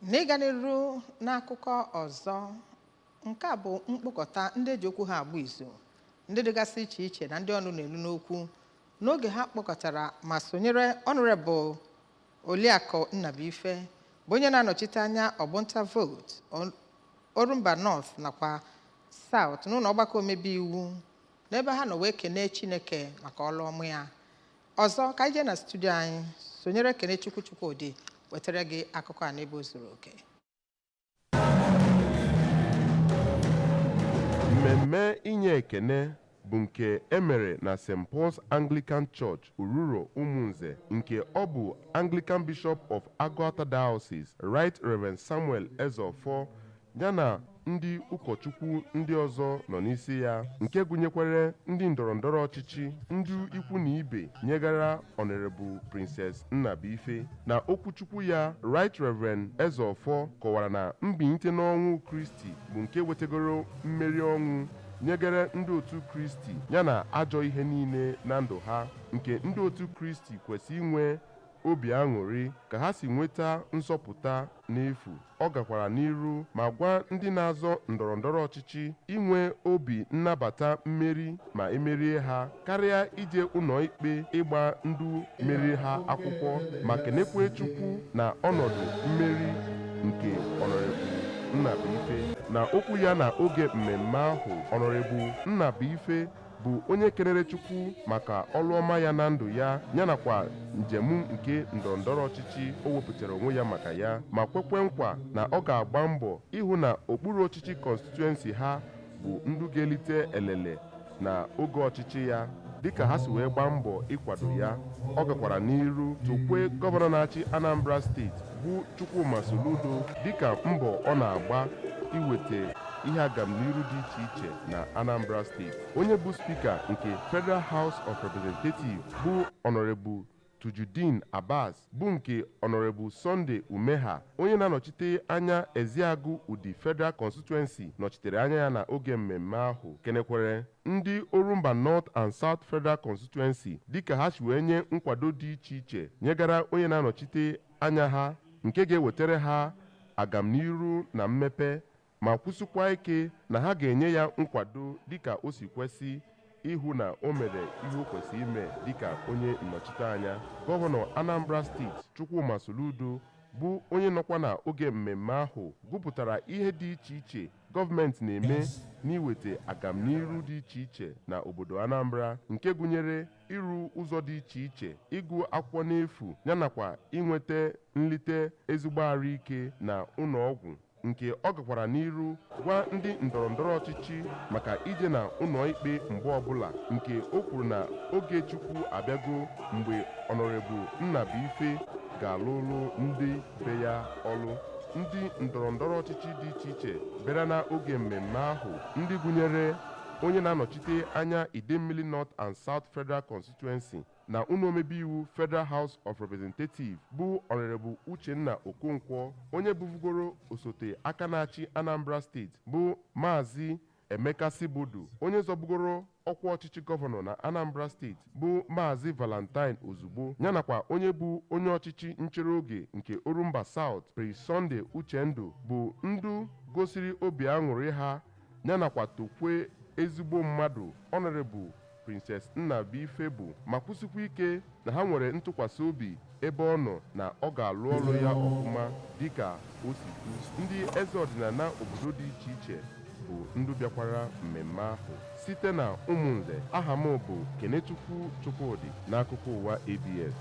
N'ịga n'iru n'akụkọ ọzọ, nke a bụ mkpokọta ndị eji okwu ha agba izu, ndị dịgasị iche iche na ndị ọnụ na-elu n'okwu n'oge ha kpọkọtara ma sonyere Honorable Oliakụ Nnabuife bụ onye na-anọchite anya ọgbụnta vote Orumba North nakwa South n'ụlọ ọgbakọ omebe iwu n'ebe ha nọ wee kene Chineke maka ọlụ ọma ya. Ọzọ ka anyị jee na studio anyị sonyere Ekene Chukwudi wetara gị akụkọ a n'ebe o zuru oke. Mmemme inye ekene bụ nke emere na St. Paul's Anglican Church Ururo Umunze, nke ọ bụ Anglican Bishop of Agala Diocese Right Reverend Samuel Ezofo yana ndị ụkọchukwu ndị ọzọ nọ n'isi ya, nke gụnyekwara ndị ndọrọndọrọ ọchịchị, ndị ikwu na ibe nyegara Honorable Princess Nnabuife. Na okwuchukwu ya, Right Reverend Ezofo kọwara na mbilite n'ọnwụ Kristi bụ nke wetegoro mmeri ọnwụ nyegara ndị otu Kristi yana ajọ ihe niile na ndụ ha, nke ndị otu Kristi kwesị inwe obi aṅụrị ka ha si nweta nsọpụta n'efu. Ọ gakwara n'iru ma gwa ndị na-azọ ndọrọndọrọ ọchịchị inwe obi nnabata mmeri ma emerie ha karịa ije ụlọ ikpe ịgba ndụ mmeri ha akwụkwọ, ma kenekwe Chukwu na ọnọdụ mmeri nke Honorable Nnabuife. Na okwu ya na oge mmemme ahụ, Honorable Nnabuife bụ onye kelere Chukwu maka ọlụ ọma ya na ndụ ya yanakwa njem nke ndọrọndọrọ ọchịchị o wepụtara onwe ya maka ya, ma kwekwe nkwa na ọ ga-agba mbọ ịhụ na okpuru ọchịchị constituency ha bụ ndụ ga-elite elele na oge ọchịchị ya dịka ha si wee gbaa mbọ ịkwado ya. Ọ gakwara n'iru tokwe gọvanọ na-achị Anambra steeti bụ Chukwuma Soludo dịka mbọ ọ na-agba iweta ihe agamniru dị iche iche na Anambra steeti. Onye bụ spika nke Federal House of Representatives bụ Honorable Tujudeen Abbas bụ nke Honorable Sunday Umeha, onye na-anọchite anya Eziagụ Udi Federal Constituency, nọchitere anya ya na oge mmemme ahụ, kenekwere ndị Orumba North and South Federal Constituency dịka ha si wee nye nkwado dị iche iche nyegara onye na-anọchite anya ha, nke ga-ewetara ha agamniru na mmepe, ma kwụsịkwa ike na ha ga-enye ya nkwado dịka o si kwesị ịhụ na o mere ihe o kwesịrị ime dịka onye nnọchite anya. Gọvanọ Anambra steeti Chukwuma Soludo bụ onye nọkwa na oge mmemme ahụ gụpụtara ihe dị iche iche gọọmenti na-eme n'iweta agamniru dị iche iche na obodo Anambra, nke gụnyere ịrụ ụzọ dị iche iche, ịgụ akwụkwọ n'efu yanakwa inweta nlite ezigbo ahụike na ụlọọgwụ, nke ọ gakwara n'iru gwa ndị ndọrọndọrọ ọchịchị maka ije na ụlọ ikpe mgbe ọbụla, nke o kwuru na oge Chukwu abịago mgbe Honorable Nnabuife ga-alụrụ ndị be ya ọlụ. Ndị ndọrọndọrọ ọchịchị dị iche iche bịara na oge mmemme ahụ, ndị gụnyere onye na-anọchite anya Idemmili North and South Federal Constituency na ụlọ omebe iwu Federal House of Representatives bụ Honorable Uchenna Okonkwo, onye bụbugoro osote aka na-achị Anambra steeti bụ Maazị Emeka Sibodo, onye zọbugoro ọkwa ọchịchị gọvanọ na Anambra steeti bụ Maazị Valentine Ozugbo, yanakwa onye bụ onye ọchịchị nchere oge nke Orumba South Prince Sunday Uchendu bụ ndu gosiri obi aṅụrị ha yanakwa tokwe ezigbo mmadụ Honorable Princess Nnabuife bụ, ma kwụsịkwa ike na ha nwere ntụkwasị obi ebe ọ nọ na ọ ga-alụ ọrụ ya ọfụma dịka o si kwu. Ndị eze ọdịnala obodo dị iche iche bụ ndị bịakwara mmemme ahụ. Site na Umunze, aha m bụ Kenechukwu Chukwudi n'akụkọ ụwa ABS.